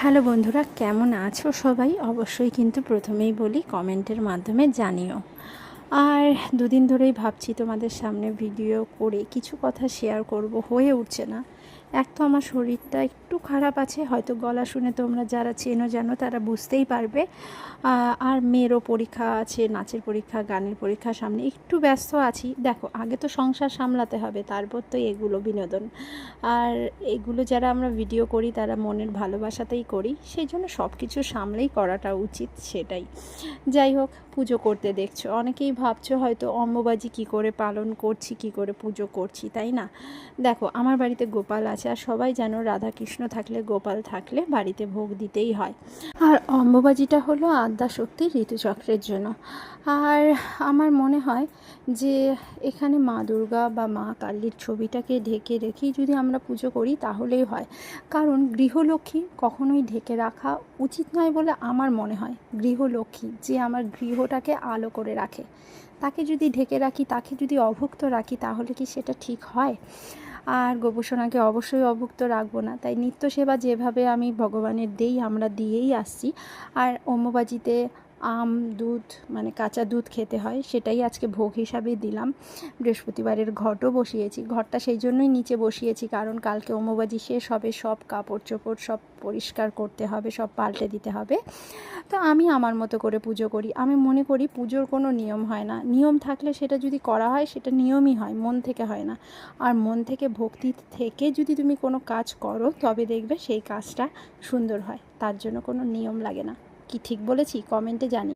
Hello বন্ধুরা, কেমন আছো সবাই? অবশ্যই কিন্তু প্রথমেই বলি কমেন্টের মাধ্যমে জানিও। আর দুদিন ধরেই ভাবছি তোমাদের সামনে ভিডিও করে কিছু কথা শেয়ার করব, হয়ে উঠছে না। এক তো আমার শরীরটা একটু খারাপ আছে, হয়তো গলা শুনে তোমরা যারা চেনো জানো তারা বুঝতেই পারবে। আর মেয়েরও পরীক্ষা আছে, নাচের পরীক্ষা, গানের পরীক্ষা সামনে, একটু ব্যস্ত আছি। দেখো, আগে তো সংসার সামলাতে হবে, তারপর তো এগুলো বিনোদন। আর এগুলো যারা আমরা ভিডিও করি তারা মনের ভালোবাসাতেই করি, সেই জন্য সব কিছু সামলেই করাটা উচিত, সেটাই। যাই হোক, পুজো করতে দেখছো, অনেকেই ভাবছো হয়তো অম্বুবাজি কী করে পালন করছি, কী করে পুজো করছি, তাই না? দেখো, আমার বাড়িতে গোপাল আছে, আর সবাই জানো রাধাকৃষ্ণ থাকলে, গোপাল থাকলে বাড়িতে ভোগ দিতেই হয়। আর অম্বুবাজিটা হলো আদ্যাশক্তির ঋতুচক্রের জন্য। আর আমার মনে হয় যে এখানে মা দুর্গা বা মা কালীর ছবিটাকে ঢেকে রেখেই যদি আমরা পুজো করি তাহলেই হয়। কারণ গৃহলক্ষ্মী কখনোই ঢেকে রাখা উচিত নয় বলে আমার মনে হয়। গৃহলক্ষ্মী যে আমার গৃহটাকে আলো করে রাখে, তাকে যদি ঢেকে রাখি, তাকে যদি অভুক্ত রাখি, তাহলে কি সেটা ঠিক হয়? আর গোপুসোনাকে অবশ্যই অভুক্ত রাখবো না। তাই নিত্য সেবা যেভাবে আমি ভগবানের দেই, আমরা দিয়েই আসছি। আর অম্বুবাজিতে আম, দুধ, মানে কাঁচা দুধ খেতে হয়, সেটাই আজকে ভোগ হিসাবে দিলাম। বৃহস্পতিবারের ঘটও বসিয়েছি, ঘরটা সেই জন্যই নিচে বসিয়েছি কারণ কালকে অম্বুবাজি শেষ হবে, সব কাপড় চোপড় সব পরিষ্কার করতে হবে, সব পাল্টে দিতে হবে। তো আমি আমার মতো করে পুজো করি। আমি মনে করি পুজোর কোনো নিয়ম হয় না, নিয়ম থাকলে সেটা যদি করা হয় সেটা নিয়মই হয়, মন থেকে হয় না। আর মন থেকে, ভক্তি থেকে যদি তুমি কোনো কাজ করো তবে দেখবে সেই কাজটা সুন্দর হয়, তার জন্য কোনো নিয়ম লাগে না। কি ঠিক বলেছি? কমেন্টে জানি।